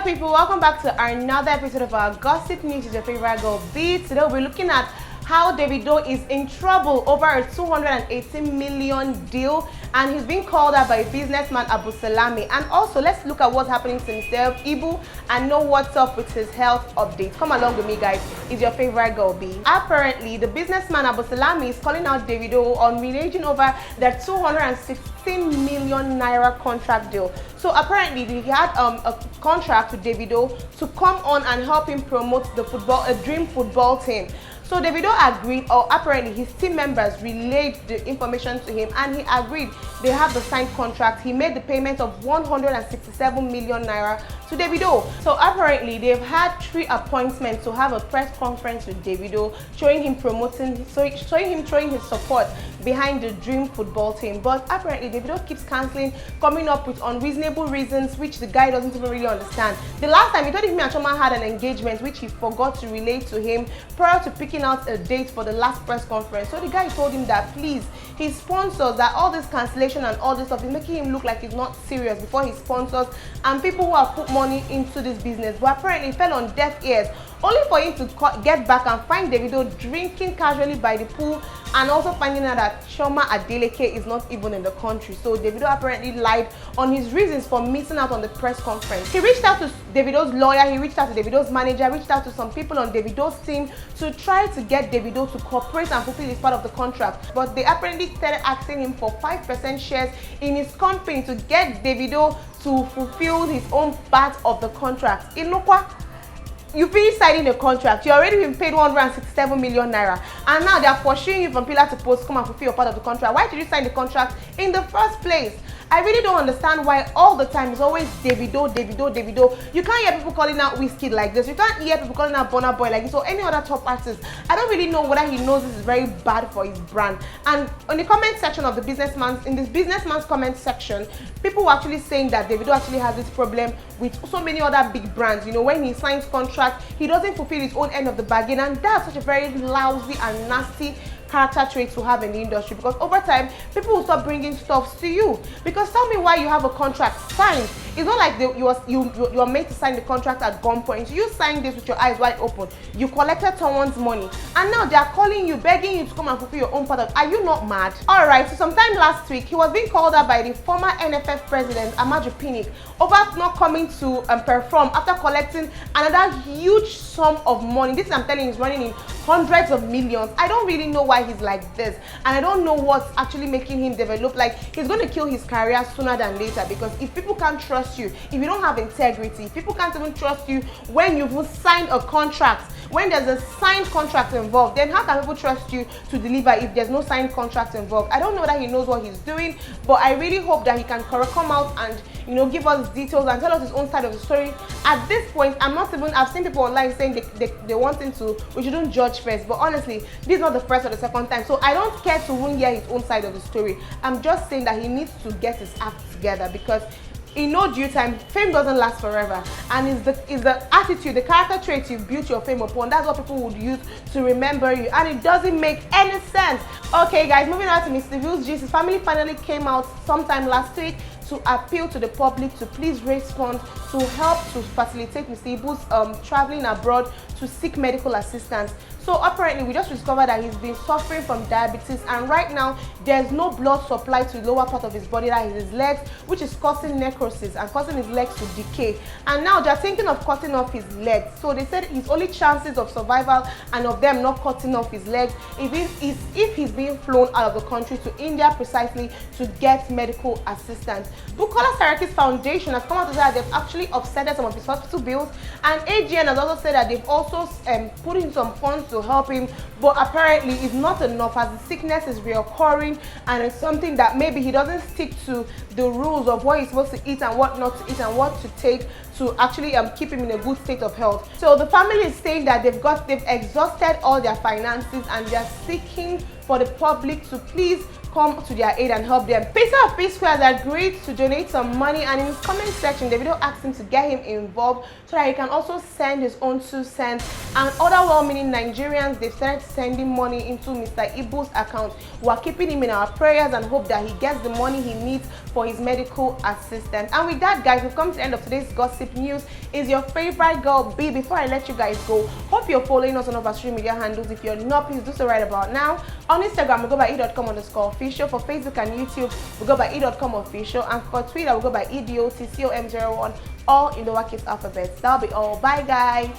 people, welcome back to another episode of our Gossip News with your favorite girl B. Today we'll be looking at how Davido is in trouble over a 218 million deal, and he's being called out by businessman Abu Salami. And also, let's look at what's happening to himself, Ibu, and know what's up with his health updates. Come along with me, guys. It's your favorite girl B. Apparently, the businessman Abu Salami is calling out Davido on raging over their 216 million naira contract deal. So apparently, he had a contract with Davido to come on and help him promote the dream football team. So Davido agreed, or apparently his team members relayed the information to him, and he agreed. They have the signed contract. He made the payment of 167 million naira to Davido. So apparently they've had 3 appointments to have a press conference with Davido, showing him showing his support behind the dream football team. But apparently Davido keeps cancelling, coming up with unreasonable reasons which the guy doesn't even really understand. The last time he told him and Choma had an engagement which he forgot to relay to him prior to picking out a date for the last press conference. So the guy told him that please, his sponsors, that all this cancellation and all this stuff is making him look like he's not serious before his sponsors and people who have put money into this business. But apparently it fell on deaf ears, only for him to get back and find Davido drinking casually by the pool, and also finding out that Chioma Adeleke is not even in the country. So Davido apparently lied on his reasons for missing out on the press conference. He reached out to Davido's lawyer, he reached out to Davido's manager, reached out to some people on Davido's team to try to get Davido to cooperate and fulfill his part of the contract. But they apparently started asking him for 5% shares in his company to get Davido to fulfill his own part of the contract. Inokwa, you finished signing the contract, you already been paid 167 million naira, and now they are pursuing you from pillar to post, come and fulfill your part of the contract. Why did you sign the contract in the first place? I really don't understand why all the time it's always Davido, Davido, Davido. You can't hear people calling out Whiskey like this. You can't hear people calling out Burna Boy like this, or any other top artist. I don't really know whether he knows this is very bad for his brand. And on the comment section of the businessman's comment section, people were actually saying that Davido actually has this problem with so many other big brands. You know, when he signs contract, he doesn't fulfill his own end of the bargain, and that's such a very lousy and nasty character traits to have in the industry, because over time people will stop bringing stuff to you. Because tell me why you have a contract signed. It's not like you are meant to sign the contract at gunpoint. You signed this with your eyes wide open. You collected someone's money, and now they are calling you, begging you to come and fulfill your own part of it. Are you not mad? Alright, so sometime last week he was being called out by the former NFF president Amaju Pinnick over not coming to perform after collecting another huge sum of money. This, I'm telling you, is running in hundreds of millions. I don't really know why he's like this, and I don't know what's actually making him develop. Like, he's going to kill his career sooner than later, because if people can't trust you, if you don't have integrity, if people can't even trust you when you've signed a contract, when there's a signed contract involved, then how can people trust you to deliver if there's no signed contract involved? I don't know whether he knows what he's doing, but I really hope that he can come out and, you know, give us details and tell us his own side of the story. At this point, I've seen people online saying they want him to, we shouldn't judge first, but honestly, this is not the first or the second time, so I don't care to even hear his own side of the story. I'm just saying that he needs to get his act together, because in no due time, fame doesn't last forever, and it's the attitude, the character traits you've built your fame upon. That's what people would use to remember you, and it doesn't make any sense. Okay guys, moving on to Mr. Ville's gist. His family finally came out sometime last week to appeal to the public to please raise funds to help to facilitate Mr. Ibu's traveling abroad to seek medical assistance. So apparently we just discovered that he's been suffering from diabetes, and right now there's no blood supply to the lower part of his body, that is his legs, which is causing necrosis and causing his legs to decay. And now they're thinking of cutting off his legs. So they said his only chances of survival and of them not cutting off his legs is if he's being flown out of the country to India precisely to get medical assistance. Bukola Saraki's foundation has come out to say that they've actually offset some of his hospital bills, and AGN has also said that they've also put in some funds to help him, but apparently it's not enough, as the sickness is reoccurring, and it's something that maybe he doesn't stick to the rules of what he's supposed to eat and what not to eat and what to take to actually keep him in a good state of health. So the family is saying that they've exhausted all their finances, and they're seeking for the public to please come to their aid and help them. Peter of P Square has agreed to donate some money, and in his comment section Davido asked him to get him involved so that he can also send his own 2 cents. And other well-meaning Nigerians, they've started sending money into Mr. Ibu's account. We're keeping him in our prayers and hope that he gets the money he needs for his medical assistance. And with that, guys, we've come to the end of today's gossip news. Is your favorite girl B? Before I let you guys go, hope you're following us on our social media handles. If you're not, please do so right about now. On Instagram, we go by e.com_official. For Facebook and YouTube, we go by e.comofficial. And for Twitter, we go by e.dotcom01, all in the lowercase alphabet. That'll be all. Bye, guys.